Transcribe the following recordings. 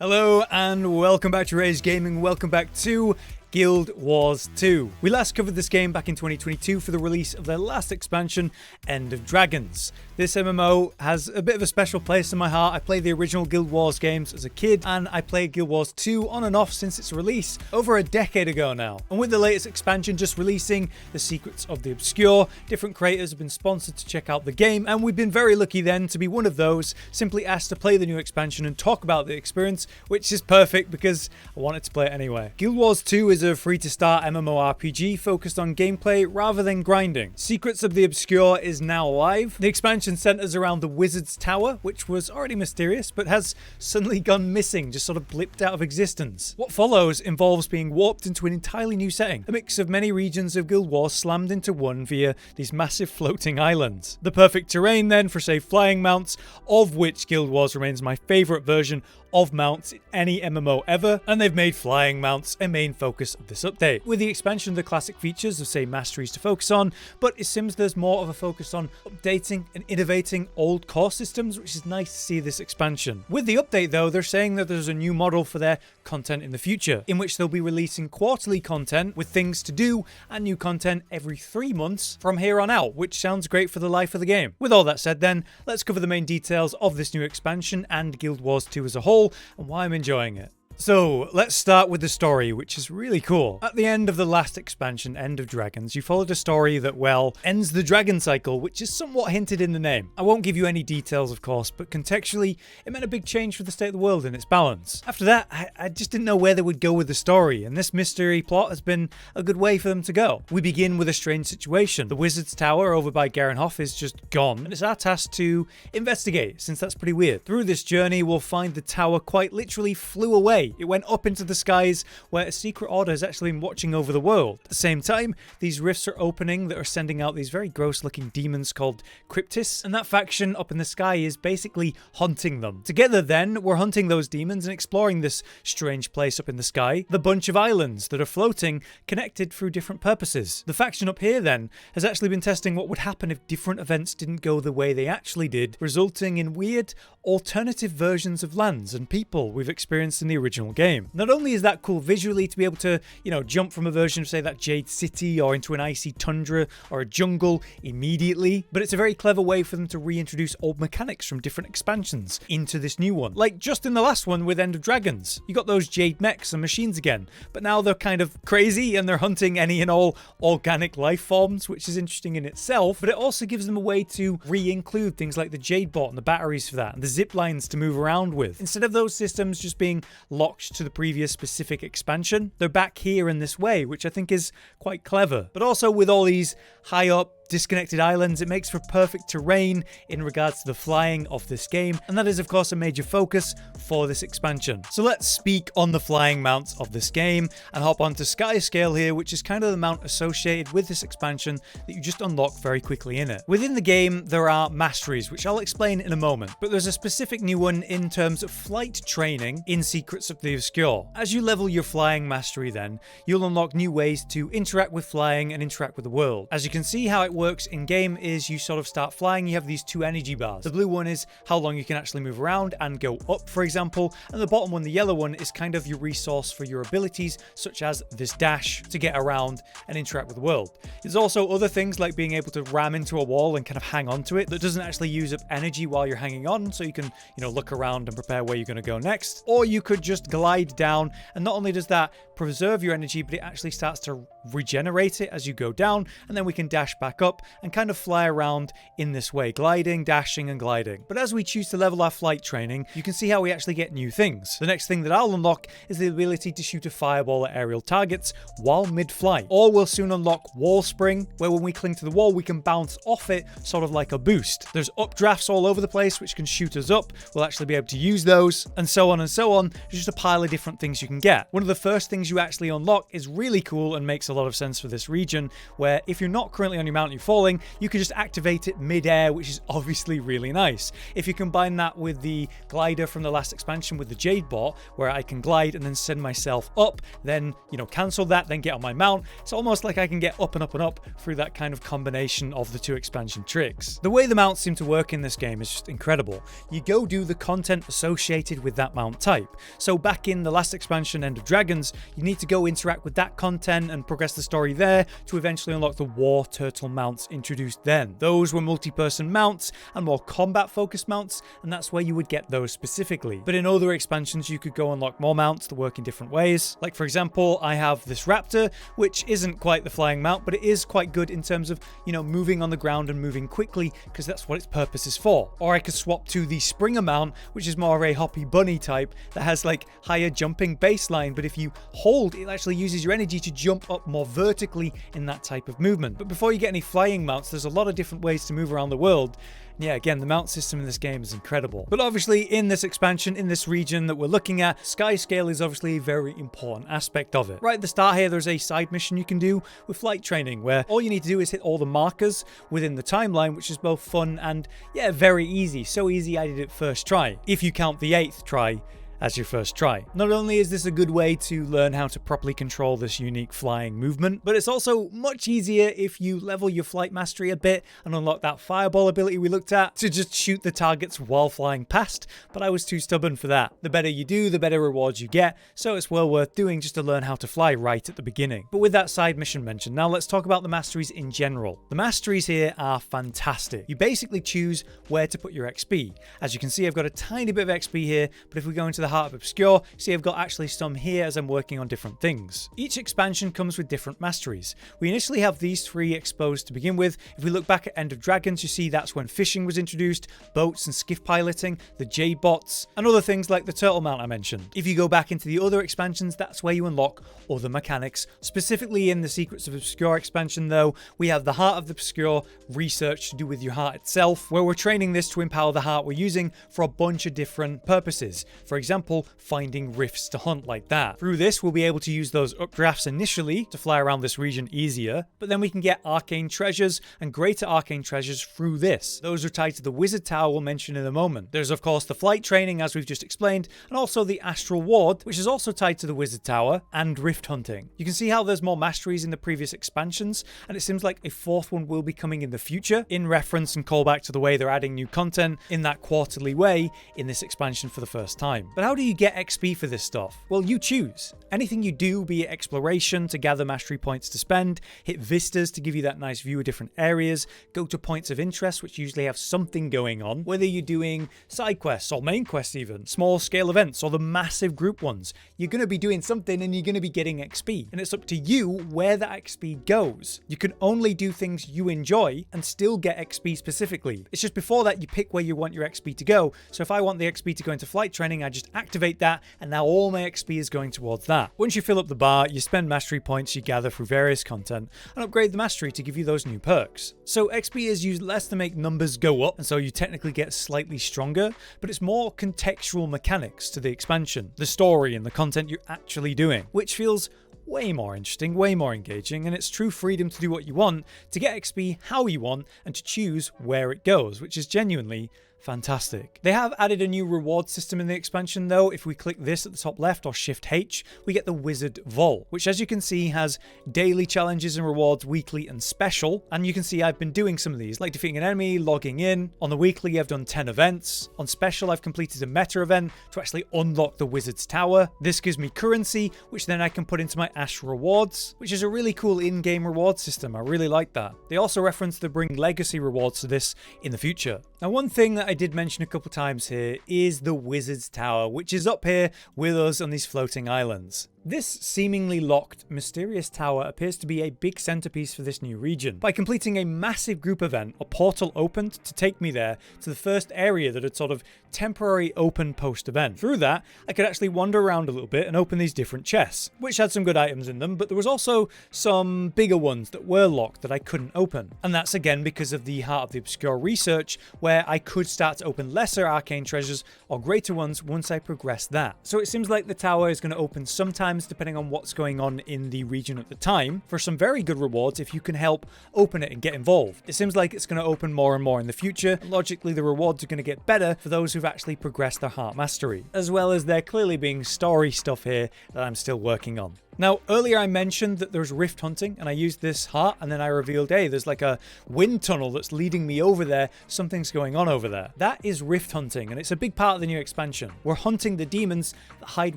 Hello and welcome back to Rage Gaming, welcome back to Guild Wars 2. We last covered this game back in 2022 for the release of their last expansion, End of Dragons. This MMO has a bit of a special place in my heart. I played the original Guild Wars games as a kid, and I played Guild Wars 2 on and off since its release over a decade ago now. And with the latest expansion just releasing, The Secrets of the Obscure, different creators have been sponsored to check out the game, and we've been very lucky then to be one of those simply asked to play the new expansion and talk about the experience, which is perfect because I wanted to play it anyway. Guild Wars 2 is a free-to-start MMORPG focused on gameplay rather than grinding. Secrets of the Obscure is now live. The expansion centers around the Wizard's Tower, which was already mysterious, but has suddenly gone missing, just sort of blipped out of existence. What follows involves being warped into an entirely new setting, a mix of many regions of Guild Wars slammed into one via these massive floating islands. The perfect terrain then for, say, flying mounts, of which Guild Wars remains my favorite version of mounts in any MMO ever, and they've made flying mounts a main focus of this update. With the expansion of the classic features of, say, masteries to focus on, but it seems there's more of a focus on updating and innovating old core systems, which is nice to see this expansion. With the update though, they're saying that there's a new model for their content in the future, in which they'll be releasing quarterly content with things to do and new content every 3 months from here on out, which sounds great for the life of the game. With all that said then, let's cover the main details of this new expansion and Guild Wars 2 as a whole, and why I'm enjoying it. So, let's start with the story, which is really cool. At the end of the last expansion, End of Dragons, you followed a story that, well, ends the dragon cycle, which is somewhat hinted in the name. I won't give you any details, of course, but contextually, it meant a big change for the state of the world and its balance. After that, I just didn't know where they would go with the story, and this mystery plot has been a good way for them to go. We begin with a strange situation. The Wizard's Tower over by Garenhof is just gone, and it's our task to investigate, since that's pretty weird. Through this journey, we'll find the tower quite literally flew away. It went up into the skies where a secret order has actually been watching over the world. At the same time, these rifts are opening that are sending out these very gross looking demons called Cryptis, and that faction up in the sky is basically hunting them. Together then, we're hunting those demons and exploring this strange place up in the sky, the bunch of islands that are floating, connected through different purposes. The faction up here then has actually been testing what would happen if different events didn't go the way they actually did, resulting in weird alternative versions of lands and people we've experienced in the original game. Not only is that cool visually to be able to, jump from a version of, say, that Jade City or into an icy tundra or a jungle immediately, but it's a very clever way for them to reintroduce old mechanics from different expansions into this new one. Like just in the last one with End of Dragons, you got those Jade mechs and machines again, but now they're kind of crazy and they're hunting any and all organic life forms, which is interesting in itself, but it also gives them a way to re-include things like the Jade Bot and the batteries for that and the zip lines to move around with. Instead of those systems just being locked to the previous specific expansion, they're back here in this way, which I think is quite clever. But also with all these high up disconnected islands, it makes for perfect terrain in regards to the flying of this game, and that is of course a major focus for this expansion. So let's speak on the flying mounts of this game and hop onto Skyscale here, which is kind of the mount associated with this expansion that you just unlock very quickly in it. Within the game there are masteries, which I'll explain in a moment, but there's a specific new one in terms of flight training in Secrets of the Obscure. As you level your flying mastery then, you'll unlock new ways to interact with flying and interact with the world. As you can see, how it works in game is you sort of start flying, you have these two energy bars. The blue one is how long you can actually move around and go up, for example, and the bottom one, the yellow one, is kind of your resource for your abilities, such as this dash to get around and interact with the world. There's also other things like being able to ram into a wall and kind of hang on to it that doesn't actually use up energy while you're hanging on, so you can, look around and prepare where you're going to go next. Or you could just glide down, and not only does that preserve your energy, but it actually starts to regenerate it as you go down, and then we can dash back up and kind of fly around in this way, gliding, dashing, and gliding. But as we choose to level our flight training, you can see how we actually get new things. The next thing that I'll unlock is the ability to shoot a fireball at aerial targets while mid-flight. Or we'll soon unlock Wall Spring, where when we cling to the wall, we can bounce off it, sort of like a boost. There's updrafts all over the place, which can shoot us up. We'll actually be able to use those, and so on and so on. There's just a pile of different things you can get. One of the first things things you actually unlock is really cool and makes a lot of sense for this region, where if you're not currently on your mount and you're falling, you can just activate it mid-air, which is obviously really nice. If you combine that with the glider from the last expansion with the Jade Bot, where I can glide and then send myself up, then, cancel that, then get on my mount, it's almost like I can get up and up and up through that kind of combination of the two expansion tricks. The way the mounts seem to work in this game is just incredible. You go do the content associated with that mount type. So back in the last expansion, End of Dragons, you need to go interact with that content and progress the story there to eventually unlock the War Turtle mounts introduced then. Those were multi-person mounts and more combat-focused mounts, and that's where you would get those specifically. But in other expansions, you could go unlock more mounts that work in different ways. Like, for example, I have this Raptor, which isn't quite the flying mount, but it is quite good in terms of, moving on the ground and moving quickly, because that's what its purpose is for. Or I could swap to the Springer mount, which is more of a hoppy bunny type that has like higher jumping baseline, but if you hold, it actually uses your energy to jump up more vertically in that type of movement. But before you get any flying mounts, there's a lot of different ways to move around the world. Yeah, again, the mount system in this game is incredible. But obviously, in this expansion, in this region that we're looking at, sky scale is obviously a very important aspect of it. Right at the start here, there's a side mission you can do with flight training, where all you need to do is hit all the markers within the timeline, which is both fun and, yeah, very easy. So easy I did it first try, if you count the 8th try as your first try. Not only is this a good way to learn how to properly control this unique flying movement, but it's also much easier if you level your flight mastery a bit and unlock that fireball ability we looked at to just shoot the targets while flying past, but I was too stubborn for that. The better you do, the better rewards you get, so it's well worth doing just to learn how to fly right at the beginning. But with that side mission mentioned, now let's talk about the masteries in general. The masteries here are fantastic. You basically choose where to put your XP. As you can see, I've got a tiny bit of XP here, but if we go into the Heart of Obscure, see I've got actually some here as I'm working on different things. Each expansion comes with different masteries. We initially have these 3 exposed to begin with. If we look back at End of Dragons, you see that's when fishing was introduced, boats and skiff piloting, the J-bots, and other things like the turtle mount I mentioned. If you go back into the other expansions, that's where you unlock other mechanics. Specifically in the Secrets of Obscure expansion though, we have the Heart of the Obscure research to do with your heart itself, where we're training this to empower the heart we're using for a bunch of different purposes. For example, finding rifts to hunt like that. Through this, we'll be able to use those updrafts initially to fly around this region easier, but then we can get arcane treasures and greater arcane treasures through this. Those are tied to the wizard tower we'll mention in a moment. There's of course the flight training as we've just explained, and also the astral ward, which is also tied to the wizard tower, and rift hunting. You can see how there's more masteries in the previous expansions, and it seems like a 4th one will be coming in the future, in reference and callback to the way they're adding new content in that quarterly way in this expansion for the first time. But how do you get XP for this stuff? Well, you choose. Anything you do, be it exploration to gather mastery points to spend, hit vistas to give you that nice view of different areas, go to points of interest which usually have something going on, whether you're doing side quests or main quests even, small scale events or the massive group ones, you're going to be doing something and you're going to be getting XP. And it's up to you where that XP goes. You can only do things you enjoy and still get XP specifically. It's just before that you pick where you want your XP to go. So if I want the XP to go into flight training, I just activate that, and now all my XP is going towards that. Once you fill up the bar, you spend mastery points you gather through various content and upgrade the mastery to give you those new perks. So XP is used less to make numbers go up, and so you technically get slightly stronger, but it's more contextual mechanics to the expansion, the story and the content you're actually doing, which feels way more interesting, way more engaging, and it's true freedom to do what you want, to get XP how you want, and to choose where it goes, which is genuinely fantastic. They have added a new reward system in the expansion though. If we click this at the top left or Shift H, we get the Wizard Vault, which as you can see has daily challenges and rewards, weekly and special. And you can see I've been doing some of these, like defeating an enemy, logging in. On the weekly, I've done 10 events. On special, I've completed a meta event to actually unlock the Wizard's Tower. This gives me currency, which then I can put into my Ash rewards, which is a really cool in-game reward system. I really like that. They also reference the Bring Legacy rewards to this in the future. Now, one thing that I did mention a couple times here is the Wizard's Tower, which is up here with us on these floating islands. This seemingly locked, mysterious tower appears to be a big centerpiece for this new region. By completing a massive group event, a portal opened to take me there to the first area that had sort of temporary open post-event. Through that, I could actually wander around a little bit and open these different chests, which had some good items in them, but there was also some bigger ones that were locked that I couldn't open. And that's again because of the Heart of the Obscure research, where I could start to open lesser arcane treasures or greater ones once I progressed that. So it seems like the tower is going to open sometime sometimes, depending on what's going on in the region at the time, for some very good rewards if you can help open it and get involved. It seems like it's going to open more and more in the future. Logically, the rewards are going to get better for those who've actually progressed their heart mastery, as well as there clearly being story stuff here that I'm still working on. Now, earlier I mentioned that there's rift hunting, and I used this heart, and then I revealed, hey, there's like a wind tunnel that's leading me over there. Something's going on over there. That is rift hunting, and it's a big part of the new expansion. We're hunting the demons that hide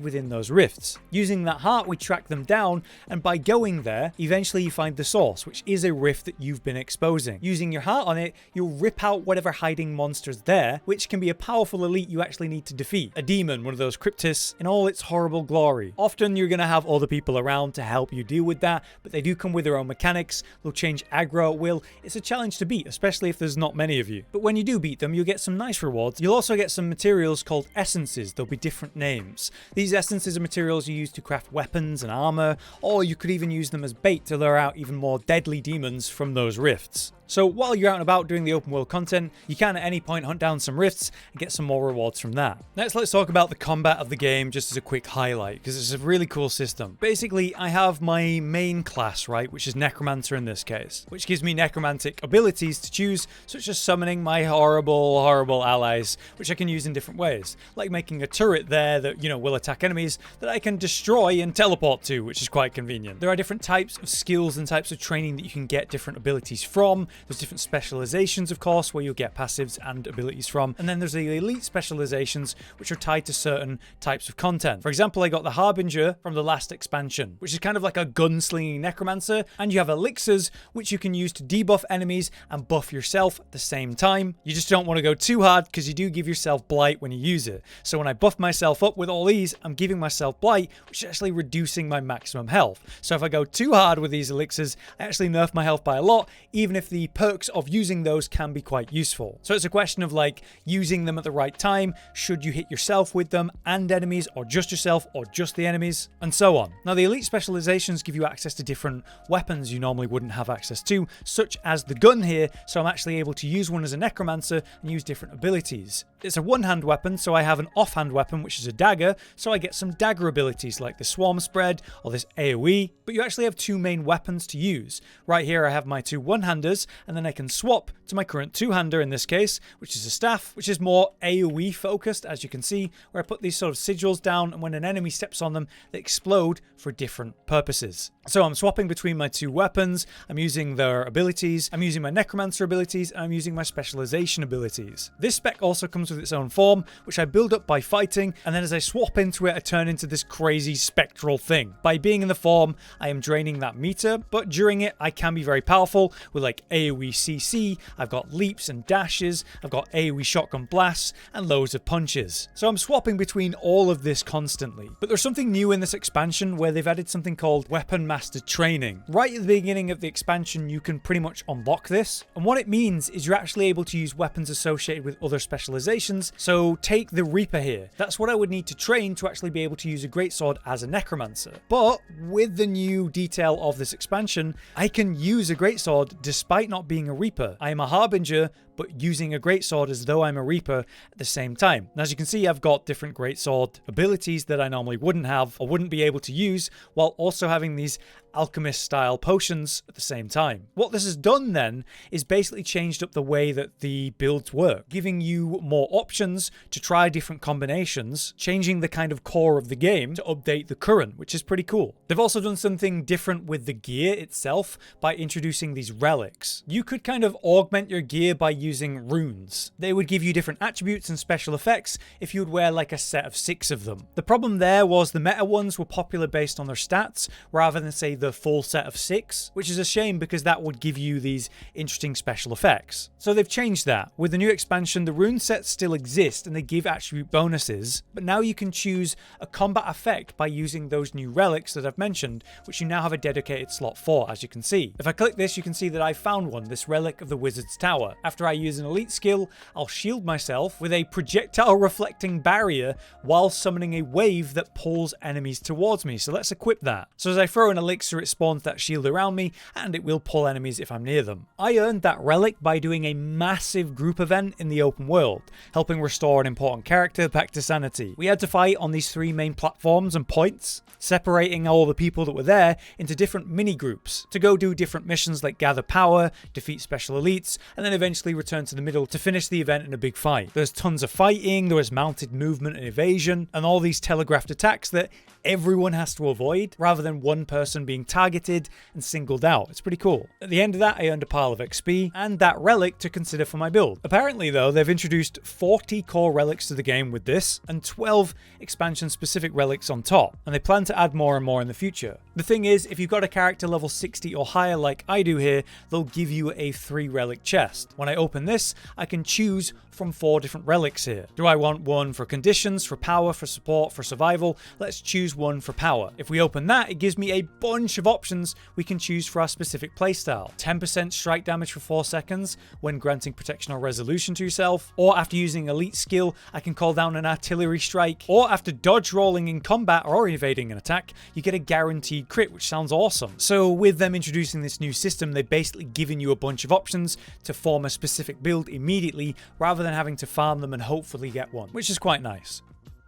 within those rifts. Using that heart, we track them down, and by going there, eventually you find the source, which is a rift that you've been exposing. Using your heart on it, you'll rip out whatever hiding monster's there, which can be a powerful elite you actually need to defeat. A demon, one of those cryptists, in all its horrible glory. Often you're going to have other people around to help you deal with that, but they do come with their own mechanics. They'll change aggro at will. It's a challenge to beat, especially if there's not many of you. But when you do beat them, you'll get some nice rewards. You'll also get some materials called essences. There'll be different names. These essences are materials you use to craft weapons and armor, or you could even use them as bait to lure out even more deadly demons from those rifts. So while you're out and about doing the open world content, you can at any point hunt down some rifts and get some more rewards from that. Next, let's talk about the combat of the game just as a quick highlight, because it's a really cool system. Basically, I have my main class, right, which is Necromancer in this case, which gives me necromantic abilities to choose, such as summoning my horrible, horrible allies, which I can use in different ways, like making a turret there that, you know, will attack enemies that I can destroy and teleport to, which is quite convenient. There are different types of skills and types of training that you can get different abilities from. There's different specializations, of course, where you'll get passives and abilities from. And then there's the elite specializations, which are tied to certain types of content. For example, I got the Harbinger from the last expansion, which is kind of like a gunslinging necromancer. And you have elixirs, which you can use to debuff enemies and buff yourself at the same time. You just don't want to go too hard because you do give yourself blight when you use it. So when I buff myself up with all these, I'm giving myself blight, which is actually reducing my maximum health. So if I go too hard with these elixirs, I actually nerf my health by a lot, even if the perks of using those can be quite useful. So it's a question of like using them at the right time. Should you hit yourself with them and enemies, or just yourself, or just the enemies, and so on. Now the elite specializations give you access to different weapons you normally wouldn't have access to, such as the gun here. So I'm actually able to use one as a necromancer and use different abilities. It's a one-hand weapon, so I have an off-hand weapon, which is a dagger, so I get some dagger abilities like the swarm spread or this AoE, but you actually have two main weapons to use. Right here I have my two one-handers, and then I can swap to my current two-hander in this case, which is a staff, which is more AoE focused, as you can see, where I put these sort of sigils down, and when an enemy steps on them, they explode for different purposes. So I'm swapping between my two weapons, I'm using their abilities, I'm using my necromancer abilities, and I'm using my specialization abilities. This spec also comes with its own form, which I build up by fighting, and then as I swap into it, I turn into this crazy spectral thing. By being in the form, I am draining that meter, but during it, I can be very powerful with like AoE CC, I've got leaps and dashes, I've got AoE shotgun blasts, and loads of punches. So I'm swapping between all of this constantly. But there's something new in this expansion where they've added something called Weapon Master Training. Right at the beginning of the expansion, you can pretty much unlock this, and what it means is you're actually able to use weapons associated with other specializations. So take the Reaper here. That's what I would need to train to actually be able to use a greatsword as a necromancer. But with the new detail of this expansion, I can use a greatsword despite not being a Reaper. I am a Harbinger, but using a greatsword as though I'm a Reaper at the same time. And as you can see, I've got different greatsword abilities that I normally wouldn't have or wouldn't be able to use, while also having these alchemist style potions at the same time. What this has done then is basically changed up the way that the builds work, giving you more options to try different combinations, changing the kind of core of the game to update the current, which is pretty cool. They've also done something different with the gear itself by introducing these relics. You could kind of augment your gear by using runes. They would give you different attributes and special effects if you would wear like a set of 6 of them. The problem there was the meta ones were popular based on their stats rather than say the full set of 6, which is a shame because that would give you these interesting special effects. So they've changed that. With the new expansion, the rune sets still exist and they give attribute bonuses, but now you can choose a combat effect by using those new relics that I've mentioned, which you now have a dedicated slot for, as you can see. If I click this, you can see that I found one, this relic of the Wizard's Tower. After I use an elite skill, I'll shield myself with a projectile reflecting barrier while summoning a wave that pulls enemies towards me. So let's equip that. So as I throw an elixir, it spawns that shield around me, and it will pull enemies if I'm near them. I earned that relic by doing a massive group event in the open world, helping restore an important character back to sanity. We had to fight on these 3 main platforms and points, separating all the people that were there into different mini groups to go do different missions like gather power, defeat special elites, and then eventually return to the middle to finish the event in a big fight. There's tons of fighting, there was mounted movement and evasion, and all these telegraphed attacks that everyone has to avoid rather than one person being targeted and singled out. It's pretty cool. At the end of that, I earned a pile of XP and that relic to consider for my build. Apparently though, they've introduced 40 core relics to the game with this and 12 expansion specific relics on top, and they plan to add more and more in the future. The thing is, if you've got a character level 60 or higher like I do here, they'll give you a 3 relic chest. When I open this, I can choose from 4 different relics here. Do I want one for conditions, for power, for support, for survival? Let's choose one for power. If we open that, it gives me a bunch of options we can choose for our specific playstyle. 10% strike damage for 4 seconds when granting protection or resolution to yourself, or after using elite skill, I can call down an artillery strike, or after dodge rolling in combat or evading an attack, you get a guaranteed crit, which sounds awesome. So with them introducing this new system, they've basically given you a bunch of options to form a specific build immediately rather than having to farm them and hopefully get one, which is quite nice.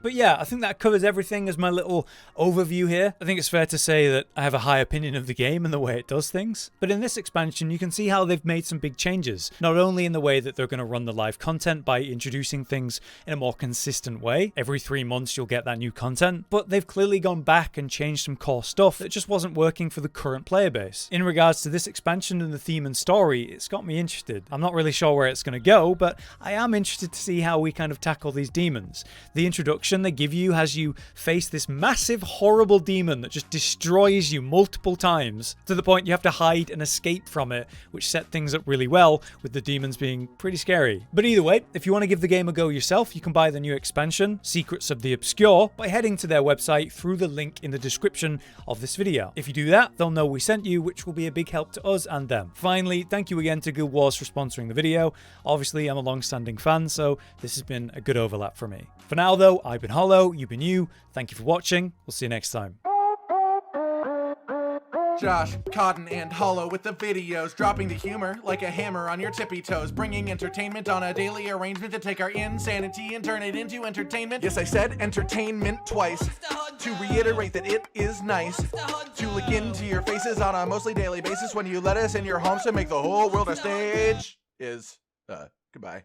But yeah, I think that covers everything as my little overview here. I think it's fair to say that I have a high opinion of the game and the way it does things. But in this expansion, you can see how they've made some big changes. Not only in the way that they're going to run the live content by introducing things in a more consistent way. Every 3 months you'll get that new content. But they've clearly gone back and changed some core stuff that just wasn't working for the current player base. In regards to this expansion and the theme and story, it's got me interested. I'm not really sure where it's going to go, but I am interested to see how we kind of tackle these demons. The introduction they give you has you face this massive horrible demon that just destroys you multiple times to the point you have to hide and escape from it, which set things up really well with the demons being pretty scary. But either way, if you want to give the game a go yourself, you can buy the new expansion, Secrets of the Obscure, by heading to their website through the link in the description of this video. If you do that, they'll know we sent you, which will be a big help to us and them. Finally, thank you again to Guild Wars for sponsoring the video. Obviously, I'm a long-standing fan, so this has been a good overlap for me. For now though, I've been Hollow, you've been you. Thank you for watching. We'll see you next time. Josh, Cotton, and Hollow with the videos, dropping the humor like a hammer on your tippy toes, bringing entertainment on a daily arrangement to take our insanity and turn it into entertainment. Yes, I said entertainment twice, to reiterate that it is nice to look into your faces on a mostly daily basis when you let us in your homes to make the whole world a stage. Goodbye.